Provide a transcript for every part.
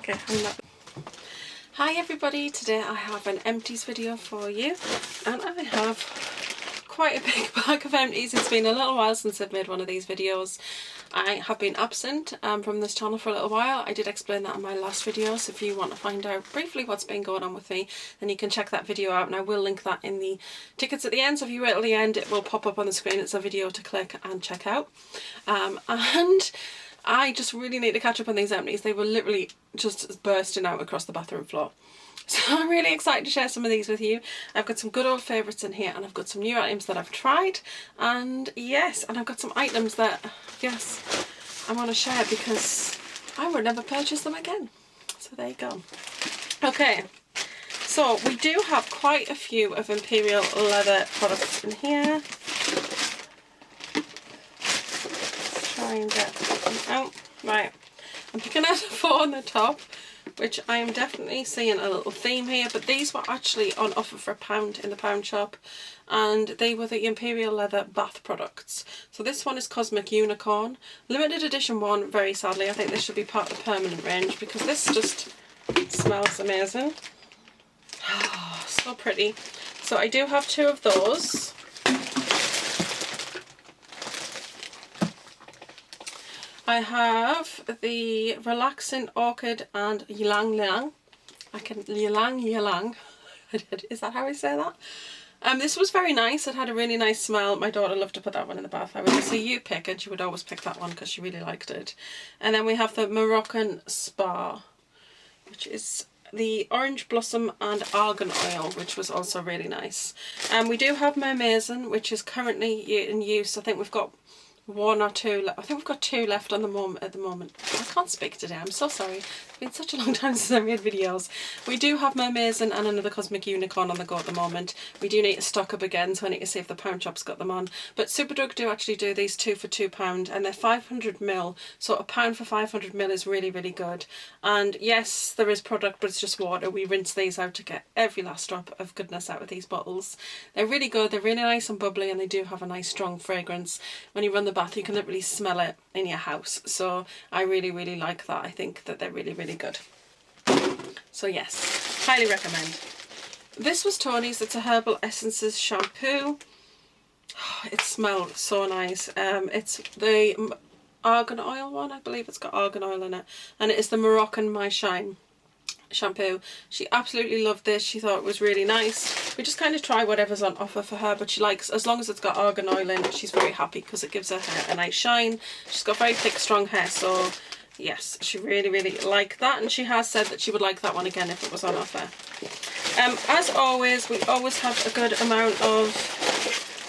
Okay, I'm not. Hi everybody, today I have an empties video for you, and I have quite a big bag of empties. It's been a little while since I've made one of these videos. I have been absent from this channel for a little while. I did explain that in my last video, so if you want to find out briefly what's been going on with me, then you can check that video out, and I will link that in the tickets at the end, so if you wait till the end it will pop up on the screen. It's a video to click and check out. And I just really need to catch up on these empties. They were literally just bursting out across the bathroom floor. So I'm really excited to share some of these with you. I've got some good old favourites in here, and I've got some new items that I've tried, and yes, and I've got some items that, yes, I want to share because I will never purchase them again. So there you go. Okay, so we do have quite a few of Imperial leather products in here. Let's try and get them out. Right, I'm picking out 4 on the top, which I am definitely seeing a little theme here, but these were actually on offer for £1 in the pound shop, and they were the Imperial leather bath products. So this one is Cosmic Unicorn, limited edition one, very sadly. I think this should be part of the permanent range because this just smells amazing. Oh, so pretty. So I do have 2 of those. I have the Relaxing Orchid and Ylang Ylang. Ylang. Is that how I say that? This was very nice. It had a really nice smell. My daughter loved to put that one in the bath. I would just say you pick, and she would always pick that one because she really liked it. And then we have the Moroccan Spa, which is the Orange Blossom and Argan Oil, which was also really nice. And we do have Mermaison, which is currently in use. I think we've got 1 or 2, I think we've got 2 left on the at the moment. I can't speak today, I'm so sorry. It's been such a long time since I made videos. We do have Mermaison and another Cosmic Unicorn on the go at the moment. We do need to stock up again, so I need to see if the pound shop's got them on. But Superdrug do actually do these 2 for £2, and they're 500ml, so £1 for 500ml is really, really good. And yes, there is product, but it's just water. We rinse these out to get every last drop of goodness out of these bottles. They're really good, they're really nice and bubbly, and they do have a nice strong fragrance. When you run the bath, you can literally smell it in your house, so I really, really like that. I think that they're really, really good. So yes, highly recommend. This was Tony's. It's a Herbal Essences shampoo. It smelled so nice. It's the argan oil one. I believe it's got argan oil in it, and it is the Moroccan My Shine shampoo. She absolutely loved this. She thought it was really nice. We just kind of try whatever's on offer for her, but she likes, as long as it's got argan oil in it, she's very happy because it gives her hair a nice shine. She's got very thick, strong hair, so yes, she really, really liked that, and she has said that she would like that one again if it was on offer. As always, we always have a good amount of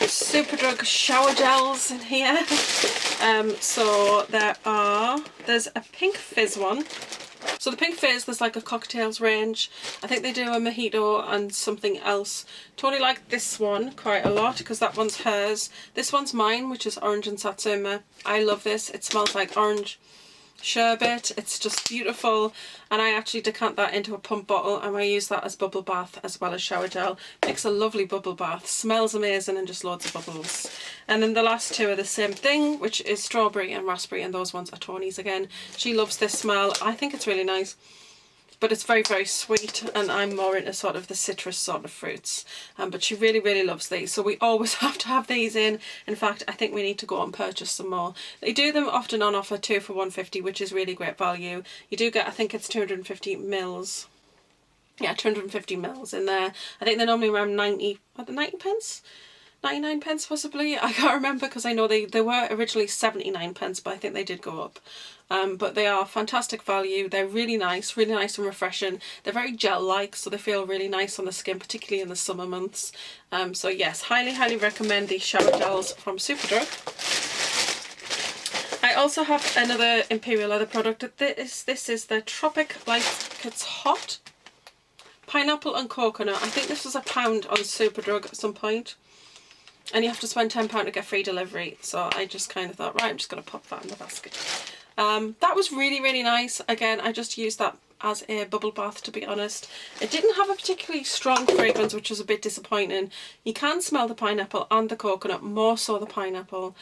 Superdrug shower gels in here. So there's a Pink Fizz one. So the Pink Fizz, there's like a cocktails range. I think they do a mojito and something else. Tony liked this one quite a lot because that one's hers. This one's mine, which is Orange and Satsuma. I love this. It smells like orange sherbet. It's just beautiful, and I actually decant that into a pump bottle, and I use that as bubble bath as well as shower gel. Makes a lovely bubble bath, smells amazing, and just loads of bubbles. And then the last 2 are the same thing, which is strawberry and raspberry, and those ones are Tony's again. She loves this smell. I think it's really nice, but it's very, very sweet, and I'm more into sort of the citrus sort of fruits. But she really, really loves these, so we always have to have these in. In fact, I think we need to go and purchase some more. They do them often on offer 2 for £1.50, which is really great value. You do get, I think it's 250 mils. Yeah, 250 mils in there. I think they're normally around 90 pence? 99 pence possibly. I can't remember because I know they were originally 79 pence, but I think they did go up. But they are fantastic value. They're really nice and refreshing. They're very gel-like, so they feel really nice on the skin, particularly in the summer months. So yes, highly, highly recommend these shower gels from Superdrug. I also have another Imperial leather product. This is the Tropic Like It's Hot Pineapple and Coconut. I think this was £1 on Superdrug at some point. And you have to spend £10 to get free delivery. So I just kind of thought, right, I'm just going to pop that in the basket. That was really, really nice. Again, I just used that as a bubble bath, to be honest. It didn't have a particularly strong fragrance, which was a bit disappointing. You can smell the pineapple and the coconut, more so the pineapple.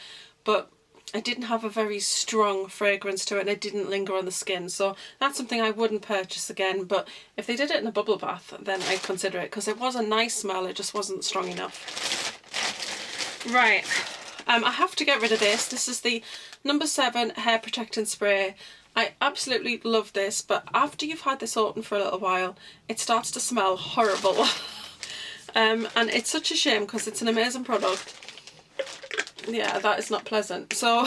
But it didn't have a very strong fragrance to it, and it didn't linger on the skin. So that's something I wouldn't purchase again, but if they did it in a bubble bath, then I'd consider it, because it was a nice smell, it just wasn't strong enough. Right, I have to get rid of this. This is the No. 7 Hair Protectant Spray. I absolutely love this, but after you've had this open for a little while, it starts to smell horrible. And it's such a shame, because it's an amazing product. Yeah, that is not pleasant. So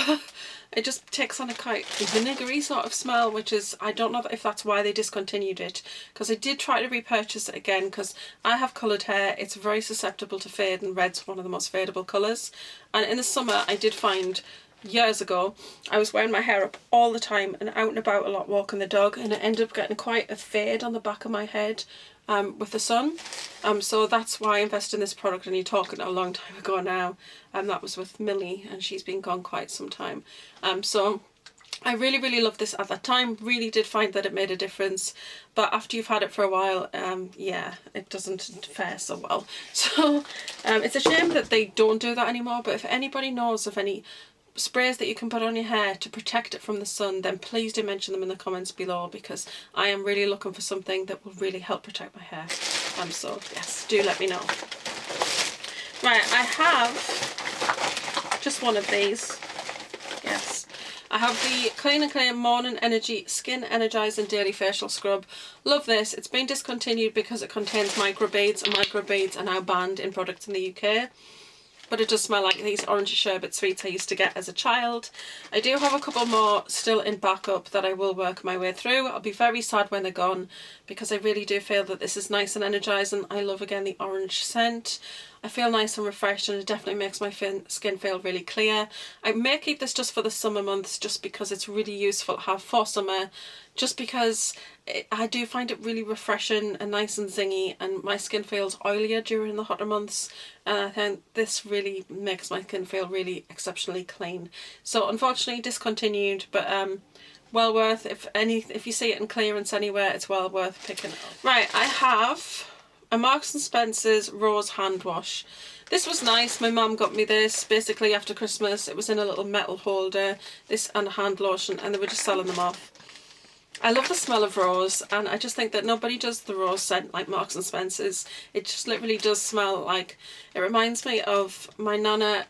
it just takes on a quite vinegary sort of smell, which is, I don't know if that's why they discontinued it, because I did try to repurchase it again, because I have coloured hair. It's very susceptible to fade, and red's one of the most fadeable colours. And in the summer, I did find, years ago, I was wearing my hair up all the time and out and about a lot walking the dog, and it ended up getting quite a fade on the back of my head with the sun. So that's why I invested in this product, and you're talking a long time ago now, and that was with Millie, and she's been gone quite some time. So I really loved this at that time, really did find that it made a difference, but after you've had it for a while, yeah, it doesn't fare so well. So it's a shame that they don't do that anymore, but if anybody knows of any sprays that you can put on your hair to protect it from the sun, then please do mention them in the comments below, because I am really looking for something that will really help protect my hair. So yes, do let me know. Right, I have just one of these. Yes, I have the Clean and Clear Morning Energy Skin Energizing Daily Facial Scrub. Love this. It's been discontinued because it contains microbeads, and microbeads are now banned in products in the UK. But it does smell like these orange sherbet sweets I used to get as a child. I do have a couple more still in backup that I will work my way through. I'll be very sad when they're gone, because I really do feel that this is nice and energising. I love, again, the orange scent. I feel nice and refreshed, and it definitely makes my skin feel really clear. I may keep this just for the summer months, just because it's really useful to have for summer, just because I do find it really refreshing and nice and zingy, and my skin feels oilier during the hotter months, and I think this really makes my skin feel really exceptionally clean. So unfortunately discontinued, but well worth, if you see it in clearance anywhere, it's well worth picking up. Right, I have a Marks and Spencer's Rose Hand Wash. This was nice. My mum got me this basically after Christmas. It was in a little metal holder, this and a hand lotion, and they were just selling them off. I love the smell of rose, and I just think that nobody does the rose scent like Marks and Spencer's. It just literally does smell like, it reminds me of my nana.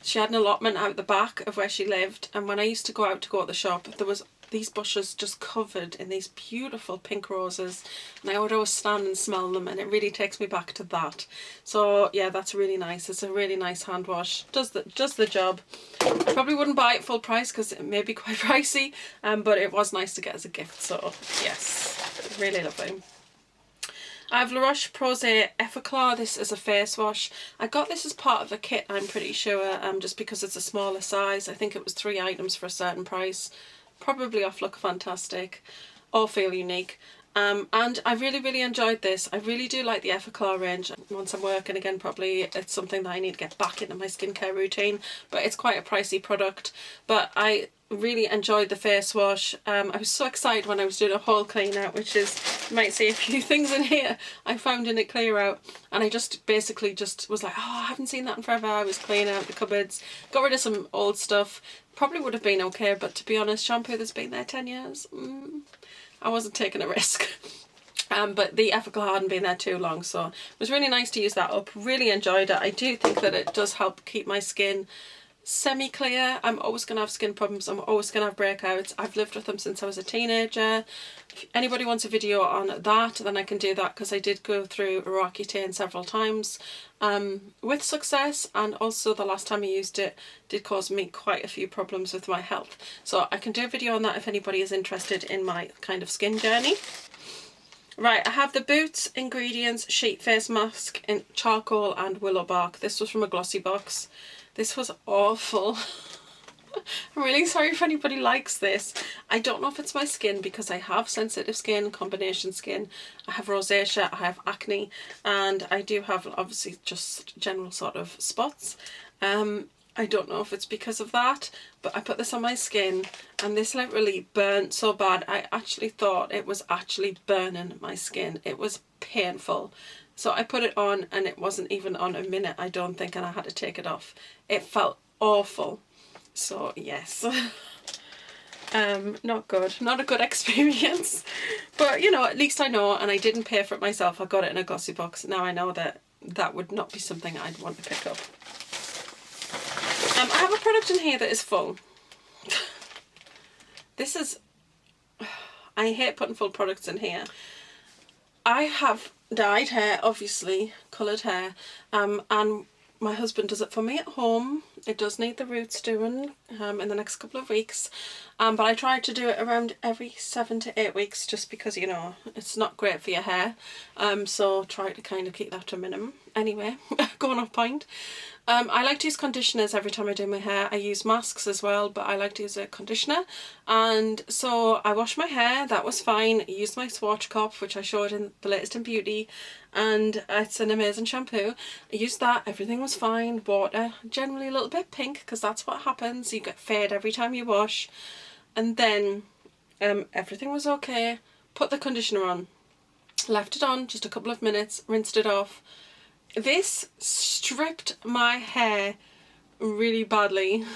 She had an allotment out the back of where she lived, and when I used to go out to the shop, there was these bushes just covered in these beautiful pink roses, and I would always stand and smell them, and it really takes me back to that. So yeah, that's really nice. It's a really nice hand wash. Does the job. I probably wouldn't buy it full price because it may be quite pricey, but it was nice to get as a gift. So yes, really lovely. I have La Roche-Posay Effaclar. This is a face wash. I got this as part of a kit, I'm pretty sure, just because it's a smaller size. I think it was 3 items for a certain price. Probably off Look Fantastic or Feel Unique. And I really enjoyed this. I really do like the Effaclar range. Once I'm working again properly, it's something that I need to get back into my skincare routine, but it's quite a pricey product. But I really enjoyed the face wash. I was so excited when I was doing a haul clean out, which is, you might see a few things in here I found in a clear out, and I just basically just was like, oh, I haven't seen that in forever. I was cleaning out the cupboards, got rid of some old stuff. Probably would have been okay, but to be honest, shampoo that's been there 10 years, I wasn't taking a risk. But the Effaclar hadn't been there too long, so it was really nice to use that up. Really enjoyed it. I do think that it does help keep my skin semi-clear. I'm always going to have skin problems. I'm always going to have breakouts. I've lived with them since I was a teenager. If anybody wants a video on that, then I can do that, because I did go through Roaccutane several times with success, and also the last time I used it did cause me quite a few problems with my health. So I can do a video on that if anybody is interested in my kind of skin journey. Right, I have the Boots Ingredients Sheet Face Mask in Charcoal and Willow Bark. This was from a glossy box. This was awful. I'm really sorry if anybody likes this. I don't know if it's my skin, because I have sensitive skin, combination skin. I have rosacea, I have acne, and I do have obviously just general sort of spots. I don't know if it's because of that, but I put this on my skin and this literally burnt so bad. I actually thought it was actually burning my skin. It was painful. So I put it on and it wasn't even on a minute, I don't think, and I had to take it off. It felt awful. So yes. Not good, not a good experience, but you know, at least I know, and I didn't pay for it myself. I got it in a glossy box. Now I know that that would not be something I'd want to pick up. I have a product in here that is full. This is, I hate putting full products in here. I have dyed hair, obviously, coloured hair, and my husband does it for me at home. It does need the roots doing in the next couple of weeks, but I try to do it around every 7 to 8 weeks, just because, you know, it's not great for your hair, so try to kind of keep that to a minimum. Anyway, going off point. I like to use conditioners every time I do my hair. I use masks as well, but I like to use a conditioner. And so I washed my hair, that was fine. I used my swatch cup, which I showed in the latest in beauty, and it's an amazing shampoo. I used that, everything was fine. Water, generally a little bit pink, because that's what happens. You get fade every time you wash. And then everything was okay. Put the conditioner on, left it on just a couple of minutes, rinsed it off. This stripped my hair really badly.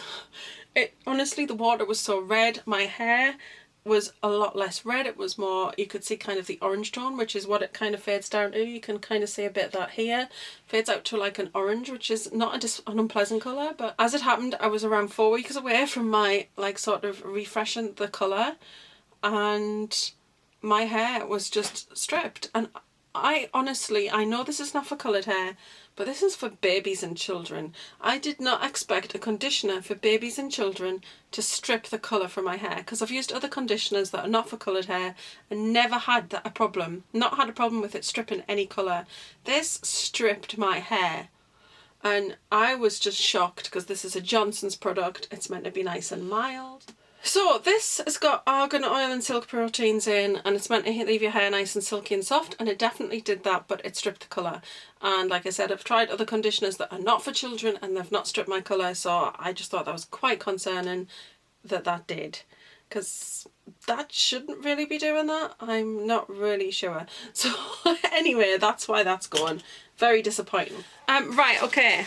It honestly, the water was so red. My hair was a lot less red. It was more, you could see kind of the orange tone, which is what it kind of fades down to. You can kind of see a bit of that here. Fades out to like an orange, which is not an unpleasant colour. But as it happened, I was around 4 weeks away from my like sort of refreshing the colour, and my hair was just stripped. And I honestly, I know this is not for coloured hair, but this is for babies and children. I did not expect a conditioner for babies and children to strip the colour from my hair, because I've used other conditioners that are not for coloured hair and never had that a problem. Not had a problem with it stripping any colour. This stripped my hair, and I was just shocked, because this is a Johnson's product. It's meant to be nice and mild. So this has got argan oil and silk proteins in, and it's meant to leave your hair nice and silky and soft, and it definitely did that, but it stripped the colour. And like I said, I've tried other conditioners that are not for children and they've not stripped my colour, so I just thought that was quite concerning that that did, because that shouldn't really be doing that. I'm not really sure. So anyway, that's why that's gone. Very disappointing. Right, okay.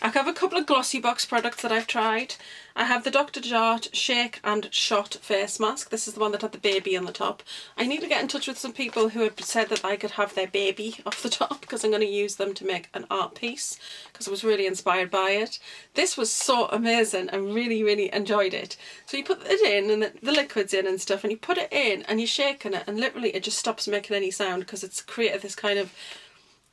I have a couple of glossy box products that I've tried. I have the Dr. Jart Shake and Shot Face Mask. This is the one that had the baby on the top. I need to get in touch with some people who had said that I could have their baby off the top, because I'm going to use them to make an art piece, because I was really inspired by it. This was so amazing. I really, really enjoyed it. So you put it in, and the liquid's in and stuff, and you put it in and you're shaking it, and literally it just stops making any sound, because it's created this kind of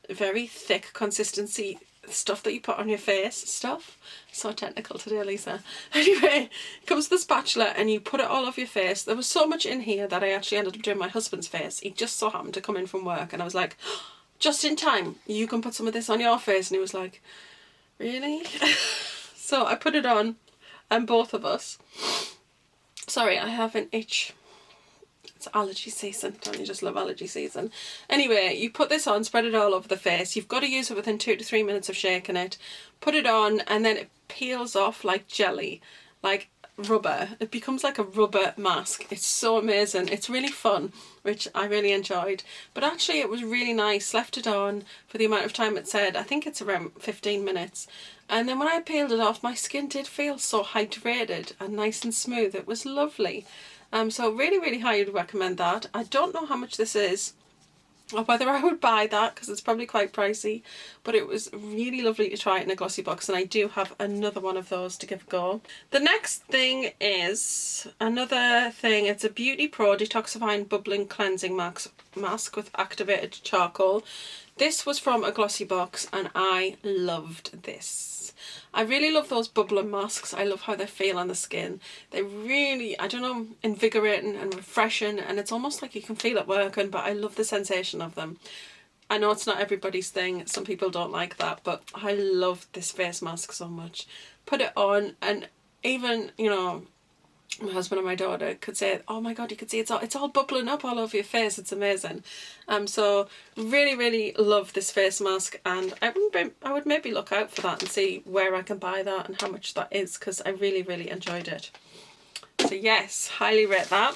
very thick consistency stuff that you put on your face. Stuff? So technical today, Lisa. Anyway, it comes with the spatula and you put it all over your face. There was so much in here that I actually ended up doing my husband's face. He just so happened to come in from work, and I was like, oh, just in time, you can put some of this on your face. And he was like, really? So I put it on, and both of us. Sorry, I have an itch. It's allergy season. Don't you just love allergy season? Anyway, you put this on, spread it all over the face. You've got to use it within 2 to 3 minutes of shaking it. Put it on, and then it peels off like jelly, like rubber. It becomes like a rubber mask. It's so amazing. It's really fun, which I really enjoyed. But actually it was really nice. Left it on for the amount of time it said. I think it's around 15 minutes. And then when I peeled it off, my skin did feel so hydrated and nice and smooth. It was lovely. So really, really highly recommend that. I don't know how much this is, or whether I would buy that, because it's probably quite pricey, but it was really lovely to try it in a glossy box, and I do have another one of those to give a go. The next thing is another thing. It's a Beauty Pro Detoxifying Bubbling Cleansing Mask with activated charcoal. This was from a glossy box, and I loved this. I really love those bubbling masks. I love how they feel on the skin. They're really, I don't know, invigorating and refreshing, and it's almost like you can feel it working, but I love the sensation of them. I know it's not everybody's thing. Some people don't like that, but I love this face mask so much. Put it on, and even, you know, my husband and my daughter could say, oh my god, you could see it's all bubbling up all over your face. It's amazing. So really, really love this face mask, and I would maybe look out for that and see where I can buy that and how much that is, because I really, really enjoyed it. So yes, highly rate that.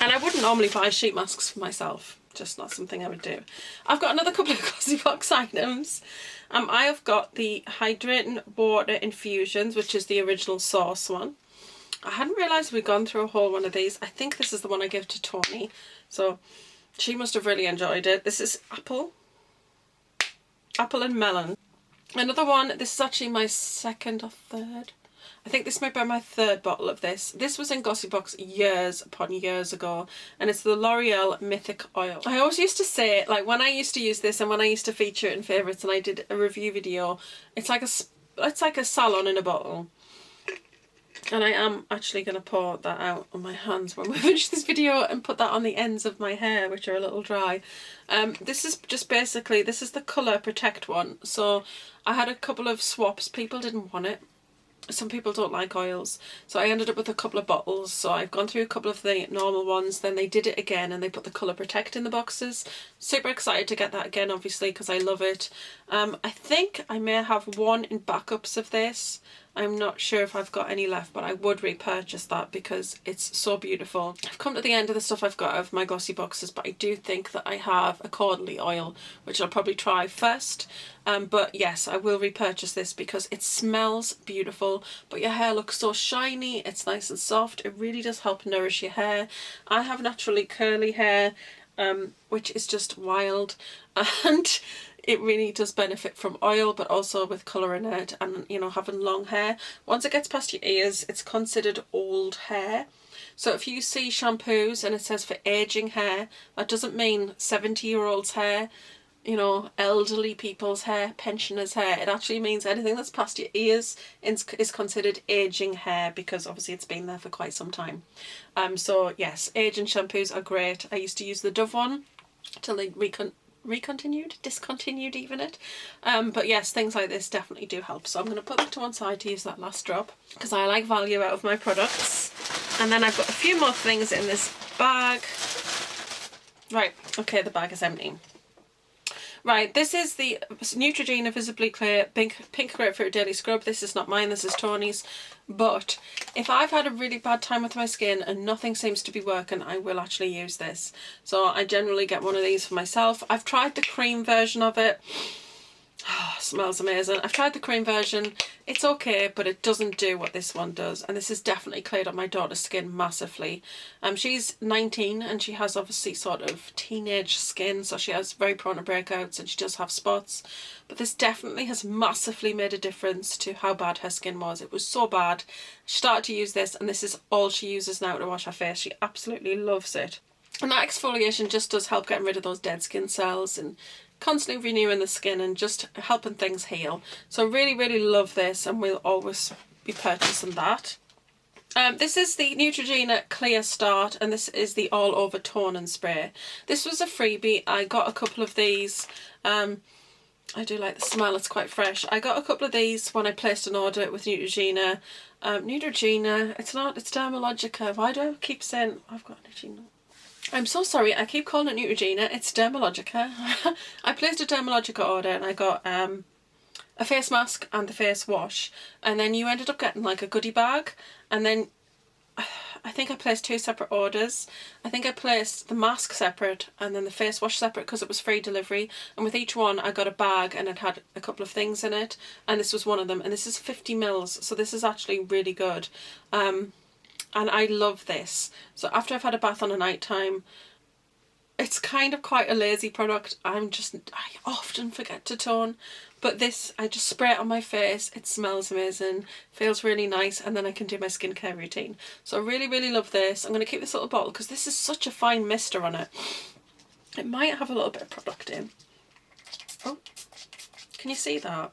And I wouldn't normally buy sheet masks for myself. just not something I would do. I've got another couple of Glossy Box items. I have got the Hydrating Water Infusions, which is the original Source one. I hadn't realised we'd gone through a whole one of these. I think this is the one I give to Tony, so she must have really enjoyed it. This is apple and melon. Another one, this is actually my second or third. I think this might be my third bottle of this. This was in Glossy Box years upon years ago, and it's the Loreal Mythic Oil. I always used to say, like, when I used to use this and when I used to feature it in favourites and I did a review video, it's like a salon in a bottle. And I am actually going to pour that out on my hands when we finish this video and put that on the ends of my hair, which are a little dry. This is just basically, this is the Colour Protect one. So I had a couple of swaps. People didn't want it. Some people don't like oils, so I ended up with a couple of bottles. So I've gone through a couple of the normal ones, then they did it again and they put the Colour Protect in the boxes. Super excited to get that again, obviously, because I love it. I think I may have one in backups of this. I'm not sure if I've got any left, but I would repurchase that because it's so beautiful. I've come to the end of the stuff I've got of my Glossy Boxes, but I do think that I have a Caudalie oil, which I'll probably try first. But yes, I will repurchase this because it smells beautiful, but your hair looks so shiny, it's nice and soft. It really does help nourish your hair. I have naturally curly hair, which is just wild, and it really does benefit from oil, but also with colour in it, and, you know, having long hair. Once it gets past your ears, it's considered old hair. So if you see shampoos and it says for ageing hair, that doesn't mean 70-year-olds hair, you know, elderly people's hair, pensioners' hair. It actually means anything that's past your ears is considered ageing hair, because obviously it's been there for quite some time. So yes, aging shampoos are great. I used to use the Dove one till they discontinued even it. But yes, things like this definitely do help. So I'm going to put that to one side to use that last drop, because I like value out of my products. And then I've got a few more things in this bag. Right, okay, the bag is empty. Right, this is the Neutrogena Visibly Clear Pink Grapefruit Daily Scrub. This is not mine, this is Tony's. But if I've had a really bad time with my skin and nothing seems to be working, I will actually use this. So I generally get one of these for myself. I've tried the cream version of it. Oh, smells amazing. I've tried the cream version. It's okay, but it doesn't do what this one does. And this has definitely cleared up my daughter's skin massively. She's 19 and she has obviously sort of teenage skin, so she has very prone to breakouts and she does have spots. But this definitely has massively made a difference to how bad her skin was. It was so bad. She started to use this, and this is all she uses now to wash her face. She absolutely loves it. And that exfoliation just does help getting rid of those dead skin cells and constantly renewing the skin and just helping things heal. So really, really love this, and we'll always be purchasing that. This is the Neutrogena Clear Start, and this is the all over toning spray. This was a freebie. I got a couple of these. I do like the smell, it's quite fresh. I got a couple of these when I placed an order with Neutrogena. Neutrogena, it's Dermalogica. Why do I keep saying I've got Neutrogena? I'm so sorry, I keep calling it Neutrogena. It's Dermalogica. I placed a Dermalogica order and I got a face mask and the face wash, and then you ended up getting like a goodie bag, and then I think I placed two separate orders. I think I placed the mask separate and then the face wash separate because it was free delivery, and with each one I got a bag and it had a couple of things in it, and this was one of them, and this is 50 mils, so this is actually really good. And I love this. So after I've had a bath on a night time, it's kind of quite a lazy product. I often forget to tone, but this, I just spray it on my face. It smells amazing, feels really nice, and then I can do my skincare routine. So I really, really love this. I'm going to keep this little bottle because this is such a fine mister on it. It might have a little bit of product in. Oh, can you see that?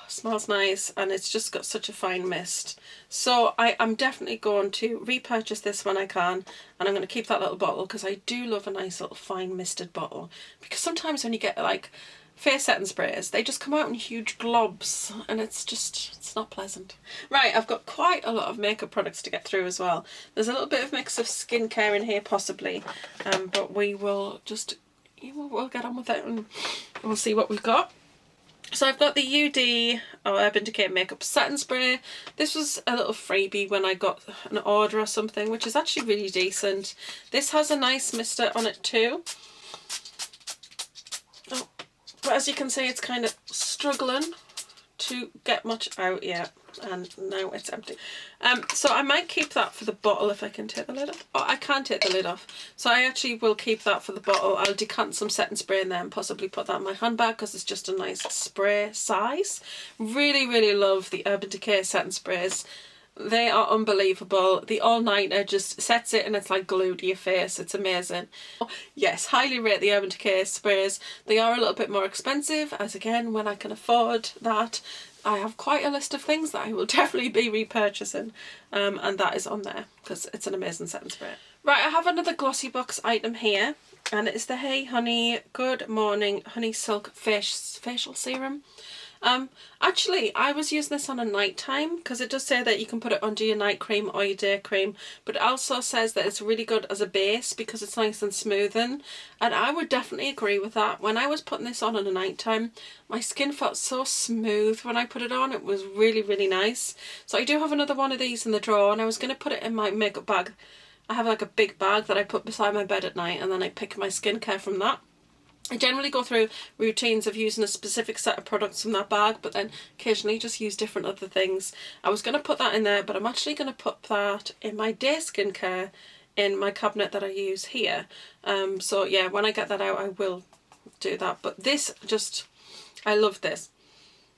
Smells nice, and it's just got such a fine mist. So I'm definitely going to repurchase this when I can, and I'm going to keep that little bottle because I do love a nice little fine misted bottle. Because sometimes when you get like face setting sprays, they just come out in huge globs and it's not pleasant. Right, I've got quite a lot of makeup products to get through as well. There's a little bit of mix of skincare in here possibly, but we will just, we'll get on with it and we'll see what we've got. So I've got the UD or Urban Decay Makeup Setting Spray. This was a little freebie when I got an order or something, which is actually really decent. This has a nice mister on it too. Oh, but as you can see, it's kind of struggling to get much out yet, and now it's empty. So I might keep that for the bottle if I can take the lid off. Oh, I can't take the lid off, so I actually will keep that for the bottle. I'll decant some setting spray in there and possibly put that in my handbag because it's just a nice spray size. Really, really love the Urban Decay setting sprays. They are unbelievable. The all-nighter just sets it and it's like glue to your face. It's amazing. Yes, highly rate the Urban Decay sprays. They are a little bit more expensive, as again, when I can afford that, I have quite a list of things that I will definitely be repurchasing, and that is on there because it's an amazing setting spray. Right, I have another Glossy Box item here, and it's the Hey Honey Good Morning Honey Silk Facial Serum. Actually, I was using this on a night time because it does say that you can put it under your night cream or your day cream, but it also says that it's really good as a base because it's nice and smoothing, and I would definitely agree with that. When I was putting this on a night time, my skin felt so smooth when I put it on. It was really, really nice. So I do have another one of these in the drawer, and I was going to put it in my makeup bag. I have like a big bag that I put beside my bed at night, and then I pick my skincare from that. I generally go through routines of using a specific set of products from that bag, but then occasionally just use different other things. I was going to put that in there, but I'm actually going to put that in my day skincare in my cabinet that I use here. So yeah, when I get that out, I will do that. But this just, I love this.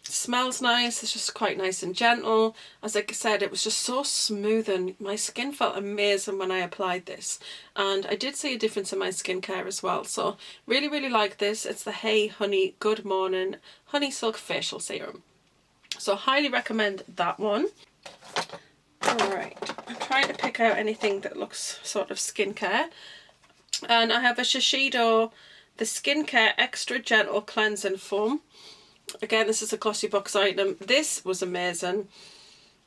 It smells nice, it's just quite nice and gentle. As I said, it was just so smooth and my skin felt amazing when I applied this. And I did see a difference in my skincare as well. So really, really like this. It's the Hey Honey Good Morning Honey Silk Facial Serum. So highly recommend that one. Alright, I'm trying to pick out anything that looks sort of skincare. And I have a Shiseido, the Skincare Extra Gentle Cleansing Foam. Again, this is a Glossy Box item. This was amazing.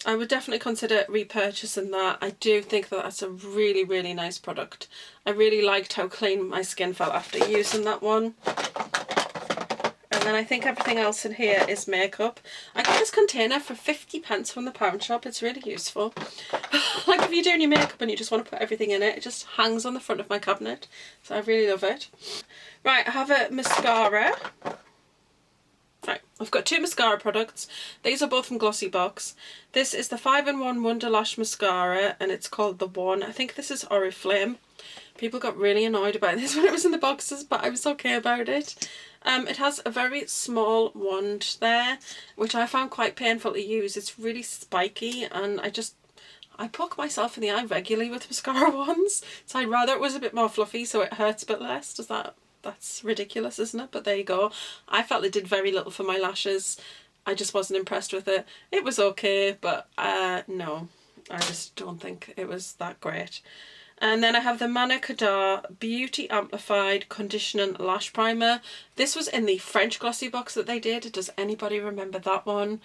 I would definitely consider repurchasing that. I do think that that's a really, really nice product. I really liked how clean my skin felt after using that one. And then I think everything else in here is makeup. I got this container for 50p from the pound shop. It's really useful. Like if you're doing your makeup and you just want to put everything in it, it just hangs on the front of my cabinet. So I really love it. Right, I have a mascara. Right, I've got two mascara products. These are both from Glossy Box. This is the 5-in-1 Wonder Lash Mascara, and it's called The One. I think this is Oriflame. People got really annoyed about this when it was in the boxes, but I was okay about it. It has a very small wand there, which I found quite painful to use. It's really spiky, and I poke myself in the eye regularly with mascara wands, so I'd rather it was a bit more fluffy so it hurts a bit less. That's ridiculous, isn't it? But there you go. I felt it did very little for my lashes. I just wasn't impressed with it. It was okay, but no, I just don't think it was that great. And then I have the Mana Kadar Beauty Amplified Conditioning Lash Primer. This was in the French Glossy Box that they did. Does anybody remember that one?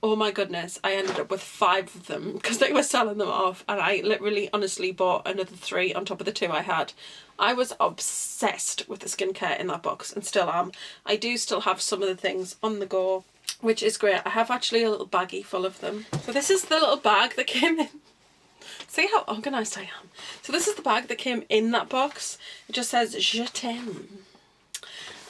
Oh my goodness, I ended up with 5 of them because they were selling them off, and I literally honestly bought another 3 on top of the 2 I had. I was obsessed with the skincare in that box and still am. I do still have some of the things on the go, which is great. I have actually a little baggie full of them. So this is the little bag that came in. See how organised I am. So this is the bag that came in that box. It just says Je t'aime.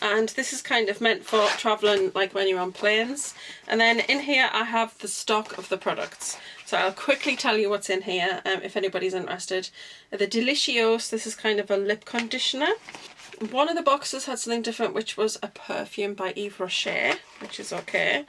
And this is kind of meant for travelling, like when you're on planes. And then in here I have the stock of the products. So I'll quickly tell you what's in here if anybody's interested. The Delicios, this is kind of a lip conditioner. One of the boxes had something different, which was a perfume by Yves Rocher, which is okay.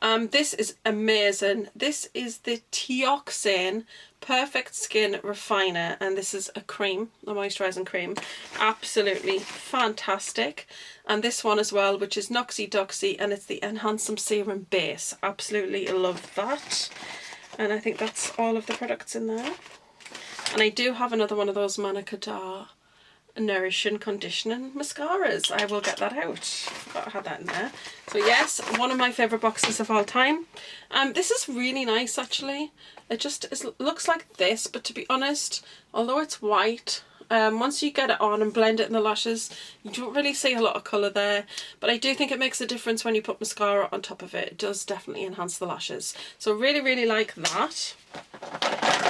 This is amazing. This is the Teoxane Perfect Skin Refiner, and this is a cream, a moisturising cream. Absolutely fantastic. And this one as well, which is Noxy Doxy, and it's the Enhancem Serum Base. Absolutely love that. And I think that's all of the products in there. And I do have another one of those Mana Kadar Nourishing Conditioning Mascaras. I will get that out. Forgot I had that in there. So yes, one of my favourite boxes of all time. This is really nice actually. It just looks like this, but to be honest, although it's white, Once you get it on and blend it in the lashes, you don't really see a lot of colour there, but I do think it makes a difference when you put mascara on top of it. It does definitely enhance the lashes. So really, really like that.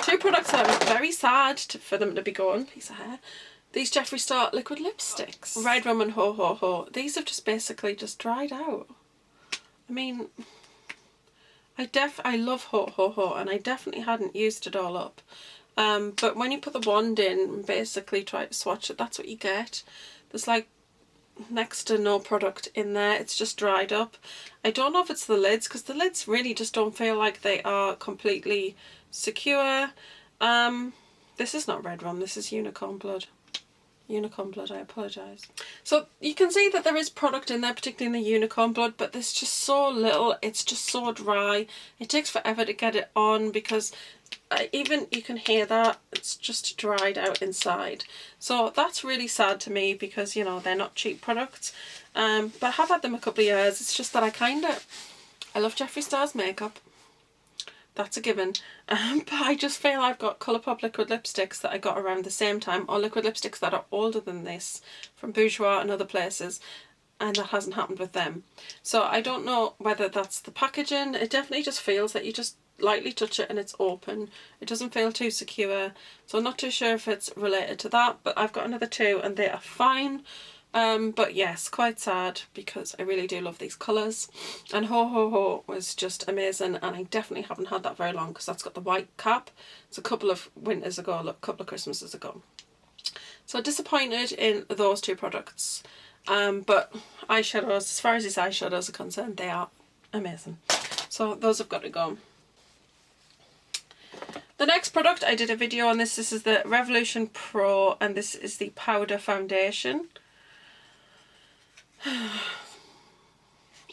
Two products that I'm very sad for them to be gone. Piece of hair. These Geoffrey Star liquid lipsticks. Red Rum and Ho Ho Ho. These have just basically just dried out. I mean, I love Ho Ho Ho, and I definitely hadn't used it all up. But when you put the wand in and basically try to swatch it, that's what you get. There's like next to no product in there. It's just dried up. I don't know if it's the lids, because the lids really just don't feel like they are completely secure. This is not Red Rum, this is Unicorn Blood. Unicorn Blood, I apologise. So you can see that there is product in there, particularly in the Unicorn Blood, but there's just so little. It's just so dry. It takes forever to get it on, because even you can hear that it's just dried out inside. So that's really sad to me, because you know they're not cheap products. But I have had them a couple of years. It's just that I love Geoffrey Star's makeup. That's a given. But I just feel I've got Colourpop liquid lipsticks that I got around the same time, or liquid lipsticks that are older than this from Bourjois and other places, and that hasn't happened with them. So I don't know whether that's the packaging. It definitely just feels that you just lightly touch it and it's open. It doesn't feel too secure. So I'm not too sure if it's related to that, but I've got another two and they are fine. But yes, quite sad, because I really do love these colours. And Ho Ho Ho was just amazing, and I definitely haven't had that very long, because that's got the white cap. It's a couple of winters ago, a couple of Christmases ago. So disappointed in those two products. But eyeshadows, as far as these eyeshadows are concerned, they are amazing. So those have got to go. The next product, I did a video on this. This is the Revolution Pro, and this is the powder foundation.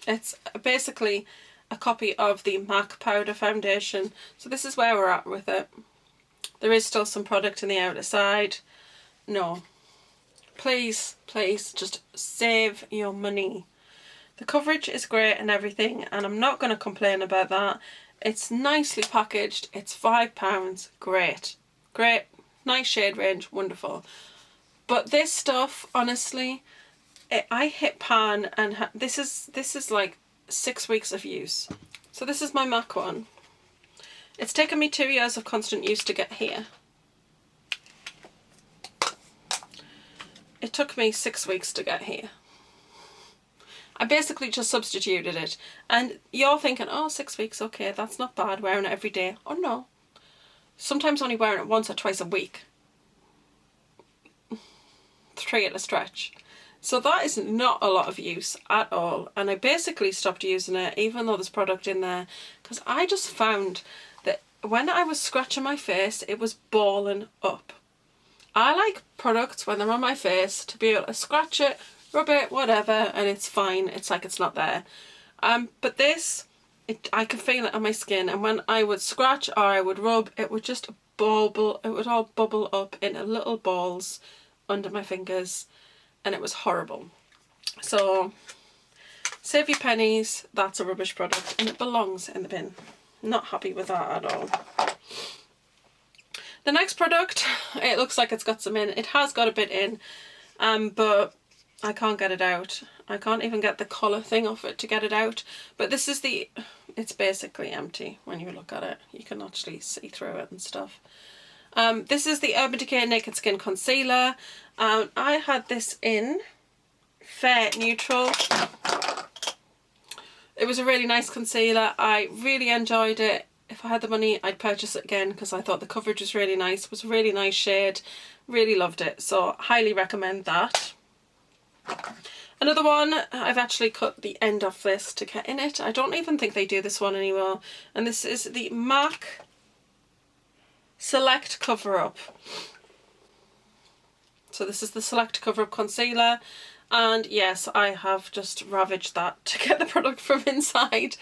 It's basically a copy of the MAC powder foundation. So this is where we're at with it. There is still some product in the outer side. No. Please, please, just save your money. The coverage is great and everything, and I'm not going to complain about that. It's nicely packaged. It's £5. Great. Great. Nice shade range. Wonderful. But this stuff, honestly, I hit pan, and this is like 6 weeks of use. So this is my MAC one. It's taken me 2 years of constant use to get here. It took me 6 weeks to get here. I basically just substituted it. And you're thinking, oh, 6 weeks, okay, that's not bad, wearing it every day. Oh no. Sometimes only wearing it once or twice a week. 3 at a stretch. So that is not a lot of use at all, and I basically stopped using it even though there's product in there, because I just found that when I was scratching my face it was balling up. I like products when they're on my face to be able to scratch it, rub it, whatever, and it's fine, it's like it's not there. But this, I could feel it on my skin, and when I would scratch or I would rub, it would just bubble, it would all bubble up into little balls under my fingers. And it was horrible. So save your pennies, that's a rubbish product and it belongs in the bin. Not happy with that at all. The next product, it looks like it's got some in. It has got a bit in, but I can't get it out. I can't even get the colour thing off it to get it out. But this is it's basically empty when you look at it. You can actually see through it and stuff. This is the Urban Decay Naked Skin Concealer. I had this in Fair Neutral. It was a really nice concealer. I really enjoyed it. If I had the money, I'd purchase it again, because I thought the coverage was really nice. It was a really nice shade. Really loved it. So highly recommend that. Another one, I've actually cut the end off this to get in it. I don't even think they do this one anymore. And this is the MAC Select Cover Up. So this is the Select Cover Up Concealer, and yes, I have just ravaged that to get the product from inside,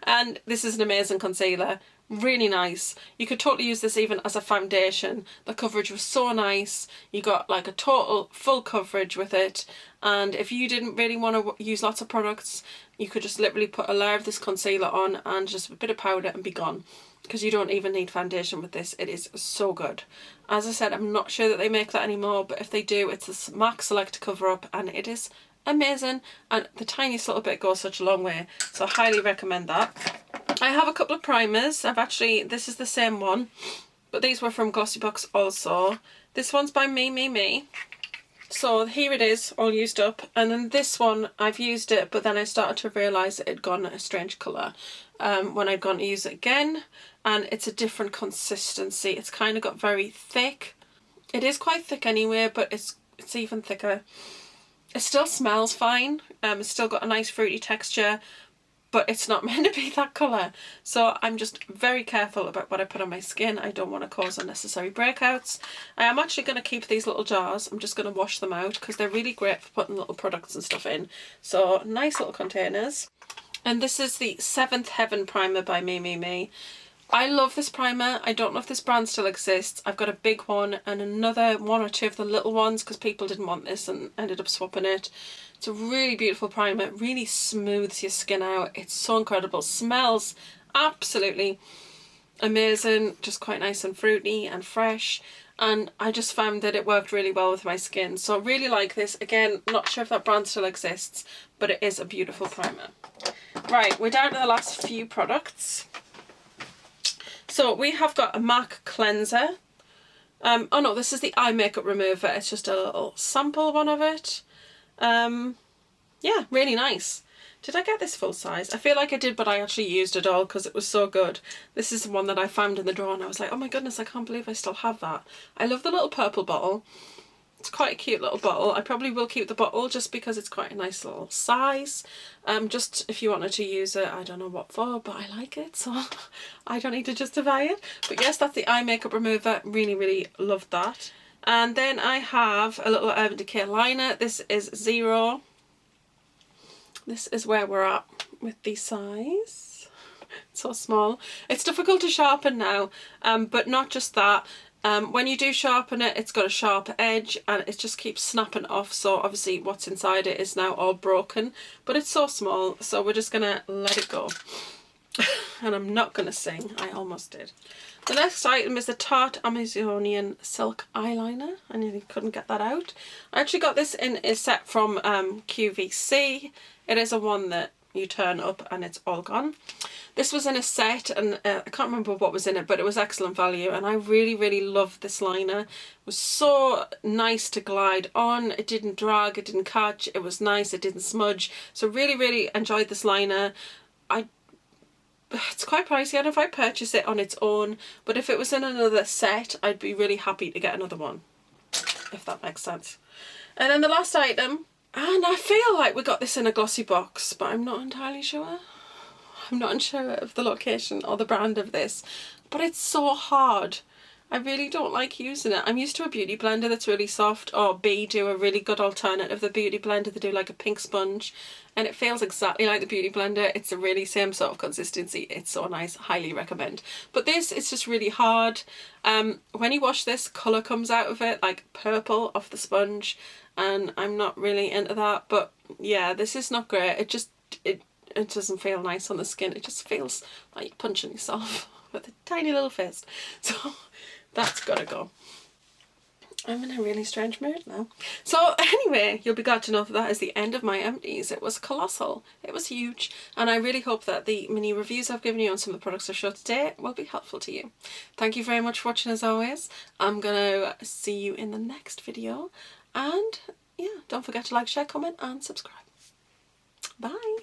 and this is an amazing concealer, really nice. You could totally use this even as a foundation. The coverage was so nice, you got like a total full coverage with it, and if you didn't really want to use lots of products, you could just literally put a layer of this concealer on and just a bit of powder and be gone. because you don't even need foundation with this. It is so good. As I said, I'm not sure that they make that anymore, but if they do, it's this MAC Select Cover Up, and it is amazing, and the tiniest little bit goes such a long way, so I highly recommend that. I have a couple of primers. This is the same one, but these were from Glossybox also. This one's by Mimimi. So here it is, all used up, and then this one, I've used it, but then I started to realise it had gone a strange colour when I'd gone to use it again, and it's a different consistency. It's kind of got very thick. It is quite thick anyway, but it's even thicker. It still smells fine, it's still got a nice fruity texture, but it's not meant to be that colour. So I'm just very careful about what I put on my skin. I don't want to cause unnecessary breakouts. I am actually going to keep these little jars. I'm just going to wash them out because they're really great for putting little products and stuff in. So nice little containers. And this is the Seventh Heaven primer by Mimimi. I love this primer. I don't know if this brand still exists. I've got a big one and another one or two of the little ones because people didn't want this and ended up swapping it. It's a really beautiful primer. It really smooths your skin out. It's so incredible. Smells absolutely amazing. Just quite nice and fruity and fresh. And I just found that it worked really well with my skin. So I really like this. Again, not sure if that brand still exists, but it is a beautiful primer. Right, we're down to the last few products. So we have got a MAC cleanser. Oh no, this is the eye makeup remover. It's just a little sample one of it. Yeah, really nice. Did I get this full size? I feel like I did, but I actually used it all because it was so good. This is the one that I found in the drawer and I was like, oh my goodness, I can't believe I still have that. I love the little purple bottle. It's quite a cute little bottle. I probably will keep the bottle just because it's quite a nice little size. Just if you wanted to use it, I don't know what for, but I like it, so I don't need to justify it. But yes, that's the eye makeup remover. Really, really loved that. And then I have a little Urban Decay liner. This is 0. This is where we're at with the size. It's so small. It's difficult to sharpen now, but not just that. When you do sharpen it, it's got a sharp edge and it just keeps snapping off. So obviously what's inside it is now all broken, but it's so small. So we're just going to let it go. And I'm not going to sing. I almost did. The next item is the Tarte Amazonian Silk Eyeliner. I nearly couldn't get that out. I actually got this in a set from QVC. It is a one that you turn up and it's all gone. This was in a set and I can't remember what was in it, but it was excellent value and I really, really loved this liner. It was so nice to glide on. It didn't drag, it didn't catch, it was nice, it didn't smudge. So really, really enjoyed this liner. It's quite pricey. I don't know if I purchase it on its own, but if it was in another set, I'd be really happy to get another one, if that makes sense. And then the last item, and I feel like we got this in a glossy box, but I'm not entirely sure. I'm not unsure of the location or the brand of this, but it's so hard. I really don't like using it. I'm used to a beauty blender that's really soft, or B do a really good alternative, the beauty blender. They do like a pink sponge and it feels exactly like the beauty blender. It's a really same sort of consistency. It's so nice, highly recommend. But this, it's just really hard. When you wash this, colour comes out of it, like purple off the sponge, and I'm not really into that. But yeah, this is not great. It doesn't feel nice on the skin. It just feels like you're punching yourself with a tiny little fist. So that's gotta go. I'm in a really strange mood now. So anyway, you'll be glad to know that is the end of my empties. It was colossal. It was huge. And I really hope that the mini reviews I've given you on some of the products I've showed today will be helpful to you. Thank you very much for watching as always. I'm gonna see you in the next video. And yeah, don't forget to like, share, comment and subscribe. Bye.